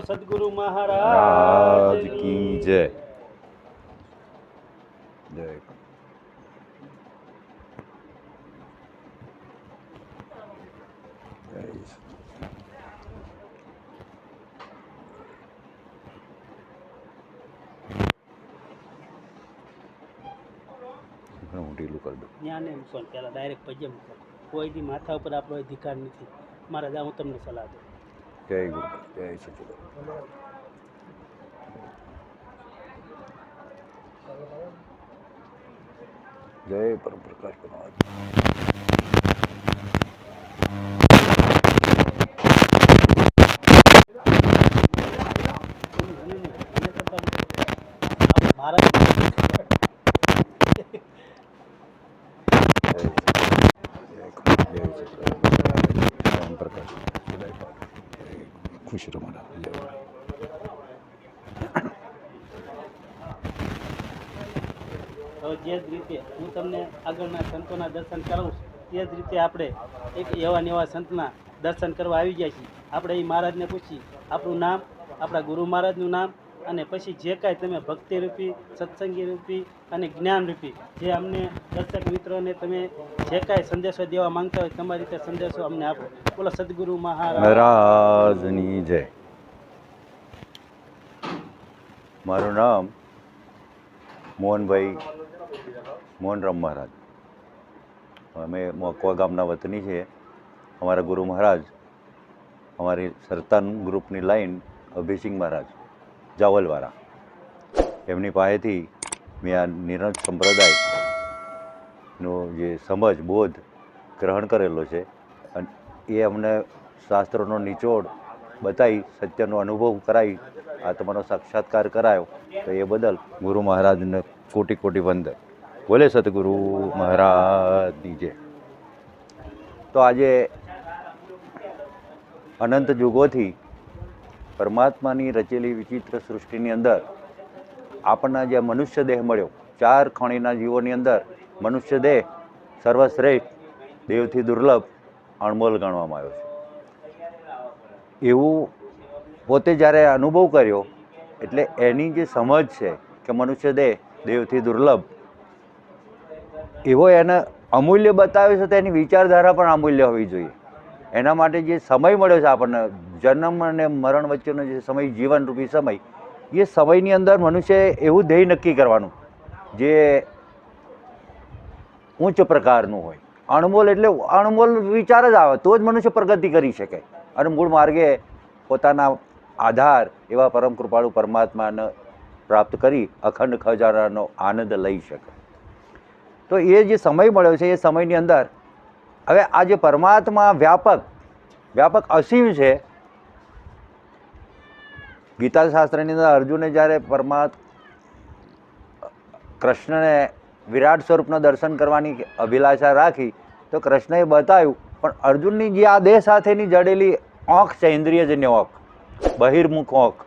સદગુરુ મહારાજ કી જય. જય. હું ઢીલું કરી દઉં. ત્યાં નહીં મૂકો, પેલા ડાયરેક્ટ પગે મૂકો. કોઈથી માથા ઉપર આપણો અધિકાર નથી. મહારાજ, હું તમને સલાહ દઉં. જય ગુરુ, જય સચિદાનંદ. જય પરમ પ્રકાશ પરમાત્મા. ખુશ રહો મારા. હવે જે જ રીતે હું તમને આગળના સંતોના દર્શન કરાવું છું, તે જ રીતે આપણે એક એવા ને એવા સંતના દર્શન કરવા આવી ગયા છીએ. આપણે એ મહારાજને પૂછી આપણું નામ, આપણા ગુરુ મહારાજનું નામ, અને પછી જે કાંઈ તમે ભક્તિરૂપી, સત્સંગી રૂપી અને જ્ઞાનરૂપી જે અમને દર્શક મિત્રોને તમે જે કાંઈ સંદેશો દેવા માંગતા હોય, તમારી રીતે સંદેશો અમને આપો. બોલો સદગુરુ મહારાજની જય. મારું નામ મોહનભાઈ મોહનરામ મહારાજ. અમે મોકવા ગામના વતની છીએ. અમારા ગુરુ મહારાજ, અમારી સરતાન ગ્રુપની લાઈન અભિસિંહ મહારાજ જાવલવાળા, એમની પાસેથી મેં આ નિરંજ સંપ્રદાયનો જે સમજ બોધ ગ્રહણ કરેલો છે. અને એ અમને શાસ્ત્રોનો નિચોડ બતાવી, સત્યનો અનુભવ કરાવી, આત્માનો સાક્ષાત્કાર કરાયો. તો એ બદલ ગુરુ મહારાજને કોટી કોટી વંદન. બોલે સદગુરુ મહારાજની જય. તો આજે અનંત યુગોથી પરમાત્માની રચેલી વિચિત્ર સૃષ્ટિની અંદર આપણને જે મનુષ્ય દેહ મળ્યો, 4 ખણીના જીવોની અંદર મનુષ્ય દેહ સર્વશ્રેષ્ઠ, દેવથી દુર્લભ, અણમોલ ગણવામાં આવ્યો છે. એવું પોતે જ્યારે અનુભવ કર્યો, એટલે એની જે સમજ છે કે મનુષ્ય દેહ દેવથી દુર્લભ, એવો એને અમૂલ્ય બતાવ્યો છે. તો એની વિચારધારા પણ અમૂલ્ય હોવી જોઈએ. એના માટે જે સમય મળ્યો છે આપણને, જન્મ અને મરણ વચ્ચેનો જે સમય, જીવનરૂપી સમય, એ સમયની અંદર મનુષ્યએ એવું ધ્યેય નક્કી કરવાનું જે ઉચ્ચ પ્રકારનું હોય. અણમોલ એટલે અણમોલ વિચાર જ આવે તો જ મનુષ્ય પ્રગતિ કરી શકે અને મૂળ માર્ગે પોતાના આધાર એવા પરમ કૃપાળુ પરમાત્માને પ્રાપ્ત કરી અખંડ ખજાનાનો આનંદ લઈ શકે. તો એ જે સમય મળ્યો છે, એ સમયની અંદર હવે આ જે પરમાત્મા વ્યાપક અસીમ છે. ગીતા શાસ્ત્રની અંદર અર્જુને જ્યારે કૃષ્ણને વિરાટ સ્વરૂપના દર્શન કરવાની અભિલાષા રાખી, તો કૃષ્ણએ બતાવ્યું, પણ અર્જુનની જે આ દેહ સાથેની જડેલી આંખ છે, ઇન્દ્રિયજન્ય આંખ, બહિર્મુખ આંખ,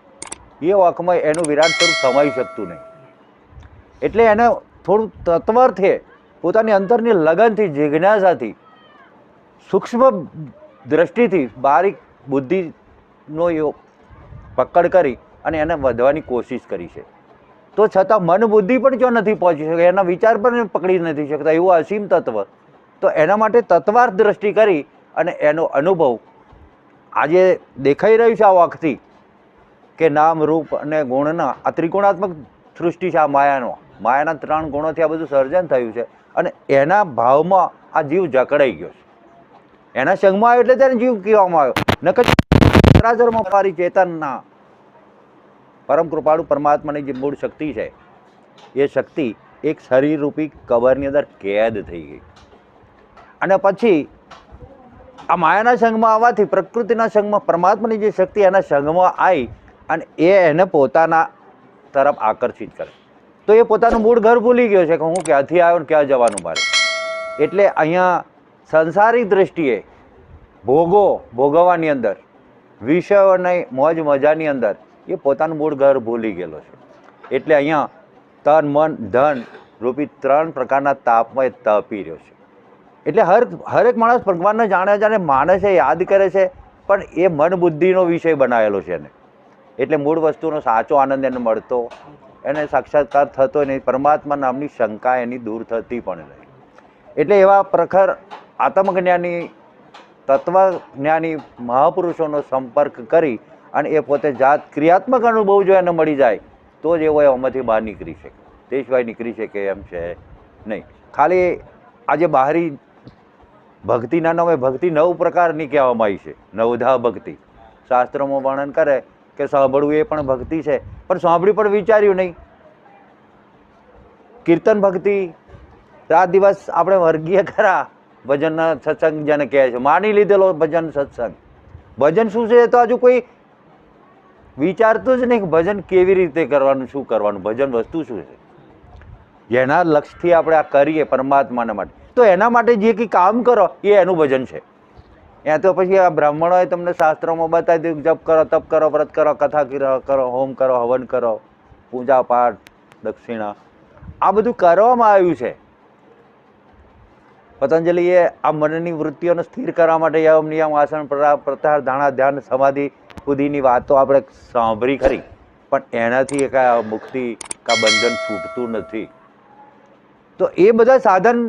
એ આંખમાં એનું વિરાટ સ્વરૂપ સમાઈ શકતું નહીં. એટલે એને થોડું તત્વરથી, પોતાની અંતરની લગનથી, જિજ્ઞાસાથી, સૂક્ષ્મ દ્રષ્ટિથી, બારીક બુદ્ધિનો પકડ કરી અને એને વધવાની કોશિશ કરી છે. તો છતાં મન બુદ્ધિ પણ જો નથી પહોંચી શકે, એના વિચાર પણ પકડી નથી શકતા, એવું અસીમ તત્વ. તો એના માટે તત્વાર્થ દ્રષ્ટિ કરી અને એનો અનુભવ આજે દેખાઈ રહ્યું છે આ વખતથી, કે નામ, રૂપ અને ગુણના આ ત્રિગુણાત્મક સૃષ્ટિ છે. આ માયાના 3 ગુણોથી આ બધું સર્જન થયું છે. અને એના ભાવમાં આ જીવ જકડાઈ ગયો છે. એના સંગમાં આવ્યો એટલે તેને જીવ કહેવામાં આવ્યો. નકર ચરાચરમાં મારી ચેતનના પરમ કૃપાળુ પરમાત્માની જે મૂળ શક્તિ છે, એ શક્તિ એક શરીરરૂપી કબરની અંદર કેદ થઈ ગઈ. અને પછી આ માયાના સંગમાં આવવાથી, પ્રકૃતિના સંગમાં પરમાત્માની જે શક્તિ એના સંગમાં આવી અને એ એને પોતાના તરફ આકર્ષિત કરે. તો એ પોતાનું મૂળ ઘર ભૂલી ગયો છે કે હું ક્યાંથી આવ્યો ને ક્યાં જવાનું મારે. એટલે અહીંયા સંસારિક દ્રષ્ટિએ ભોગવવાની અંદર, વિષયોની મોજ મજાની અંદર એ પોતાનું મૂળ ઘર ભૂલી ગયેલો છે. એટલે અહીંયા તન, મન, ધન રૂપી 3 પ્રકારના તાપમાં એ તપી રહ્યો છે. એટલે હરેક માણસ ભગવાનને જાણે માણસે યાદ કરે છે, પણ એ મન બુદ્ધિનો વિષય બનાવેલો છે એને. એટલે મૂળ વસ્તુનો સાચો આનંદ એને મળતો, એને સાક્ષાત્કાર થતો નહીં, પરમાત્મા નામની શંકા એની દૂર થતી પણ નહીં. એટલે એવા પ્રખર આત્મજ્ઞાની તત્વજ્ઞાની મહાપુરુષોનો સંપર્ક કરી અને એ પોતે જાત ક્રિયાત્મક અનુભવ જો એને મળી જાય તો જ એવો એમાંથી બહાર નીકળી શકે, તે સિવાય નીકળી શકે એમ છે નહીં. ખાલી આજે બહારી ભક્તિના નામે ભક્તિ 9 પ્રકારની કહેવામાં આવી છે. નવધા ભક્તિ શાસ્ત્રોમાં વર્ણન કરે કે સાંભળવું એ પણ ભક્તિ છે, પણ સાંભળ્યું પણ વિચાર્યું નહીં. કીર્તન ભક્તિ રાત દિવસ આપણે વર્ગીય ખરા, ભજન સત્સંગ જેને કહે છે, માની લીધેલો ભજન સત્સંગ. ભજન શું છે તો હજુ કોઈ વિચારતું જ નહીં કે ભજન કેવી રીતે કરવાનું, શું કરવાનું, ભજન વસ્તુ શું છે. જેના લક્ષ્યથી આપણે આ કરીએ પરમાત્માના માટે, તો એના માટે જે કંઈ કામ કરો એ એનું ભજન છે. ત્યાં તો પછી આ બ્રાહ્મણોએ તમને શાસ્ત્રોમાં બતાવી દીધું, જપ કરો, તપ કરો, વ્રત કરો, કથા કરો, હોમ કરો, હવન કરો, પૂજા પાઠ, દક્ષિણા, આ બધું કરવામાં આવ્યું છે. પતંજલિએ આ મનની વૃત્તિઓને સ્થિર કરવા માટે યમ નિયમ આસન પ્રત્યાહાર ધારણા ધ્યાન સમાધિ સુધીની વાતો આપણે સાંભળી ખરી, પણ એનાથી કાંઈ મુક્તિ કા બંધન છૂટતું નથી. તો એ બધા સાધન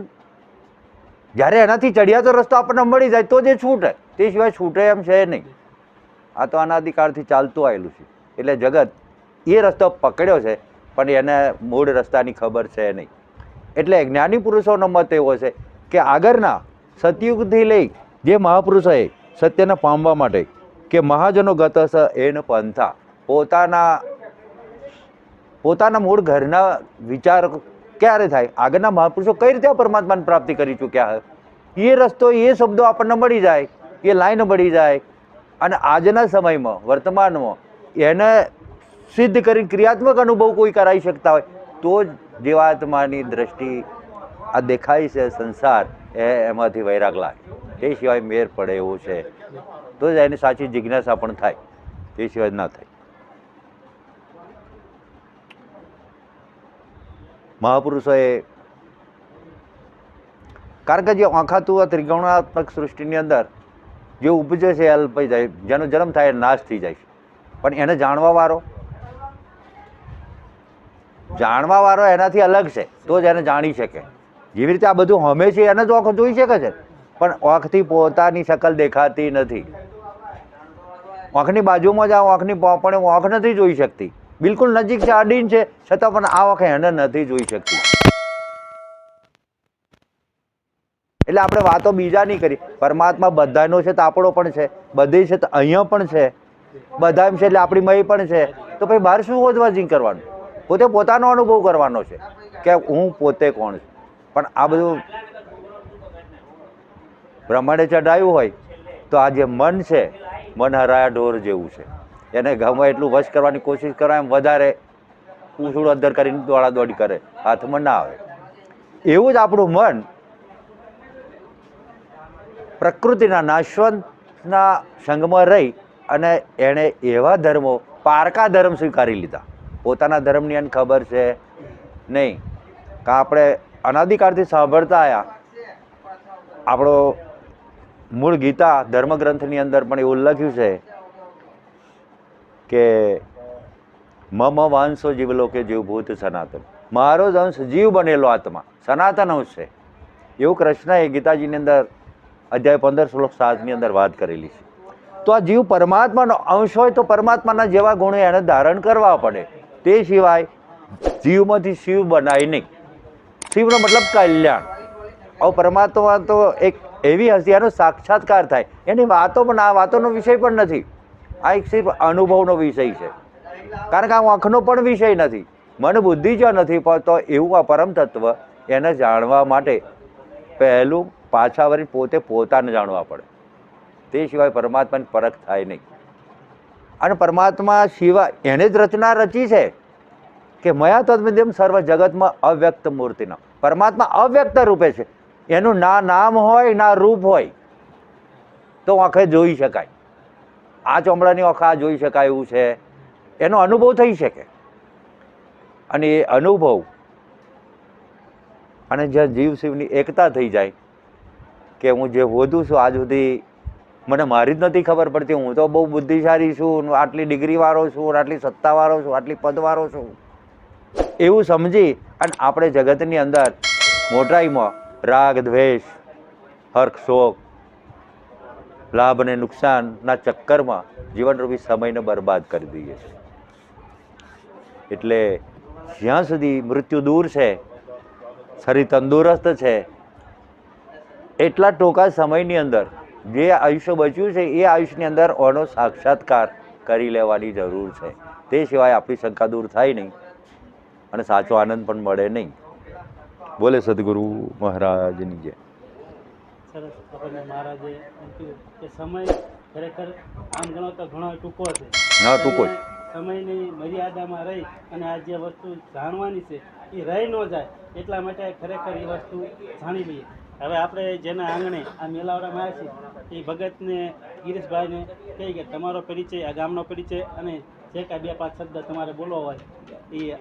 જ્યારે એનાથી ચડિયાતો રસ્તો આપણને મળી જાય તો જે છૂટે, તે સિવાય છૂટે એમ છે નહીં. આ તો અનાદિકાળથી ચાલતું આવેલું છે. એટલે જગત એ રસ્તો પકડ્યો છે પણ એને મૂળ રસ્તાની ખબર છે નહીં. એટલે જ્ઞાની પુરુષોનો મત એવો છે કે આગળના સતયુગથી લઈ જે મહાપુરુષોએ સત્યને પામવા માટે કે મહાજનો ગત હશે એને પંથા, પોતાના મૂળ ઘરના વિચાર ક્યારે થાય, આગળના મહાપુરુષો કઈ રીતે પરમાત્માની પ્રાપ્તિ કરી ચૂક્યા હોય, એ રસ્તો, એ શબ્દો આપણને મળી જાય, એ લાઈન મળી જાય, અને આજના સમયમાં વર્તમાનમાં એને સિદ્ધ કરી ક્રિયાત્મક અનુભવ કોઈ કરાવી શકતા હોય તો જ જીવાત્માની દ્રષ્ટિ આ દેખાય છે સંસાર એમાંથી વૈરાગ લાગે, તે સિવાય મેર પડે એવું છે તો જ એની સાચી જિજ્ઞાસા પણ થાય, તે સિવાય ના થાય. મહાપુરુષોએ, કારણ કે જે આંખાતું ત્રિગુણાત્મક સૃષ્ટિની અંદર જે ઉપજે છે એ અલ્પાઈ જાય, જેનો જન્મ થાય એ નાશ થઈ જાય છે, પણ એને જાણવા વાળો એનાથી અલગ છે તો જ એને જાણી શકે. જેવી રીતે આ બધું હમે છે એને જ આંખ જોઈ શકે છે, પણ આંખથી પોતાની શકલ દેખાતી નથી. આંખની બાજુમાં જ આંખની પણ આંખ નથી જોઈ શકતી, બિલકુલ નજીક છે, અડીન છે, છતાં પણ આ આંખ એને નથી જોઈ શકતી. એટલે આપણે વાતો બીજા નહીં કરી, પરમાત્મા બધાનો છે તો આપણો પણ છે, બધી છે તો અહીંયા પણ છે, બધા એમ છે એટલે આપણી મય પણ છે, તો પછી બહાર શું હોજવાજી કરવાનું, પોતે પોતાનો અનુભવ કરવાનો છે કે હું પોતે કોણ છું. પણ આ બધું બ્રહ્માંડે ચઢાયું હોય તો આ જે મન છે, મન હરાયા ઢોર જેવું છે, એને ગમે એટલું વશ કરવાની કોશિશ કરે એમ વધારે પૂછડું અંદર કરીને દોડાદોડી કરે, હાથમાં ના આવે. એવું જ આપણું મન પ્રકૃતિના નાશવંતના સંગમાં રહી અને એણે એવા ધર્મો, પારકા ધર્મ સ્વીકારી લીધા. પોતાના ધર્મની એને ખબર છે નહીં, કે આપણે અનાદિકાળથી સાંભળતા આવ્યા. આપણો મૂળ ગીતા ધર્મગ્રંથની અંદર પણ એવું લખ્યું છે કે મમ વાંશો જીવલોકે જીવભૂત સનાતન, મારો જ અંશ જીવ બનેલો આત્મા સનાતન અંશ છે. એવું કૃષ્ણએ ગીતાજીની અંદર અધ્યાય 15 શ્લોક 7 ની અંદર વાત કરેલી છે. તો આ જીવ પરમાત્માનો અંશ હોય તો પરમાત્માના જેવા ગુણો એને ધારણ કરવા પડે, તે સિવાય જીવમાંથી શિવ બનાય નહીં. શિવનો મતલબ કલ્યાણ. હવે પરમાત્મા તો એક એવી હસ્તી, એનો સાક્ષાત્કાર થાય, એની વાતો પણ આ વાતોનો વિષય પણ નથી, આ એક સિર્ફ અનુભવનો વિષય છે. કારણ કે આ આંખનો પણ વિષય નથી, મન બુદ્ધિ જ નથી, તો એવું આ પરમ તત્વ એને જાણવા માટે પહેલું પાછા વળી પોતે પોતાને જાણવા પડે, તે સિવાય પરમાત્માની પરખ થાય નહીં. અને પરમાત્મા સિવાય એને જ રચના રચી છે કે મયા તદ્વિદ્યમ સર્વ જગતમાં અવ્યક્ત મૂર્તિના, પરમાત્મા અવ્યક્ત રૂપે છે, એનું ના નામ હોય ના રૂપ હોય તો આંખે જોઈ શકાય. આ ચોમડાની આંખ આ જોઈ શકાય એવું છે, એનો અનુભવ થઈ શકે. અને એ અનુભવ અને જ્યાં જીવ શિવની એકતા થઈ જાય કે હું જે હોદું છું આજ સુધી મને મારી જ નથી ખબર પડતી. હું તો બહુ બુદ્ધિશાળી છું, આટલી ડિગ્રી વાળો છું, આટલી સત્તાવાળો છું, આટલી પદવાળો છું, એવું સમજી અને આપણે જગતની અંદર મોટાઈમાં રાગ દ્વેષ, હર્ષ શોક, લાભ અને નુકસાનના ચક્કરમાં જીવનરૂપી સમયને બરબાદ કરી દઈએ છીએ. એટલે જ્યાં સુધી મૃત્યુ દૂર છે, શરીર તંદુરસ્ત છે, એટલા ટૂંકા સમયની અંદર જે આયુષ્ય બચ્યું છે એ આયુષ્યની અંદર ઓનો સાક્ષાત્કાર કરી લેવાની જરૂર છે. તે સિવાય આપણી શંકા દૂર થાય નહીં અને સાચો આનંદ પણ મળે નહીં. બોલે સદગુરુ મહારાજની જય. સરસ. આપણને મહારાજે એમ કીધું કે સમય ખરેખર આમ ગણો તો ઘણો ટૂંકો છે. ના ટૂંકો જ. સમયની મર્યાદામાં રહી અને આ જે વસ્તુ જાણવાની છે એ રહી ન જાય એટલા માટે ખરેખર એ વસ્તુ જાણી લઈએ. હવે આપણે જેના આંગણે આ મેલાવડામાં આવ્યા છીએ એ ભગતને ગિરીશભાઈને કહી કે તમારો પરિચય, આ ગામનો પરિચય અને જે કાંઈ બે પાંચ શબ્દ તમારે બોલવો હોય એ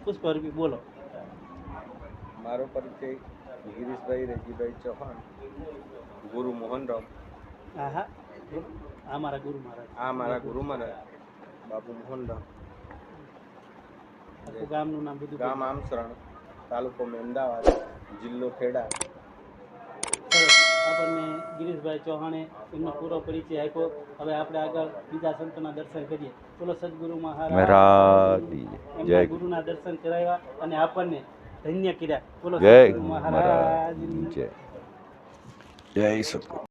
પુષ્પરૂપી બોલો. મારો પરિચય ગિરીશભાઈ રેજીભાઈ ચૌહાણ, ગુરુ મોહનરામ. હા હા, આ મારા ગુરુ મહારાજ. આ મારા ગુરુ મહારાજ બાપુ મોહનરામ. આખું ગામનું નામ બધું ગામ આમસરણ, તાલુકો મહેમદાવાદ, જિલ્લો ખેડા. સરસ. આપણને ગિરીશભાઈ ચૌહાણે એમનો પૂરો પરિચય આપ્યો. હવે આપણે આગળ બીજા સંતોના દર્શન કરીએ. બોલો સદગુરુ મહારાજ, મહારાજની જય. એમના ગુરુના દર્શન કરાવ્યા અને આપણને ધન્ય કર્યા. બોલો જય સદગુરુ મહારાજની મહારાજની જય. જય સદગુરુ.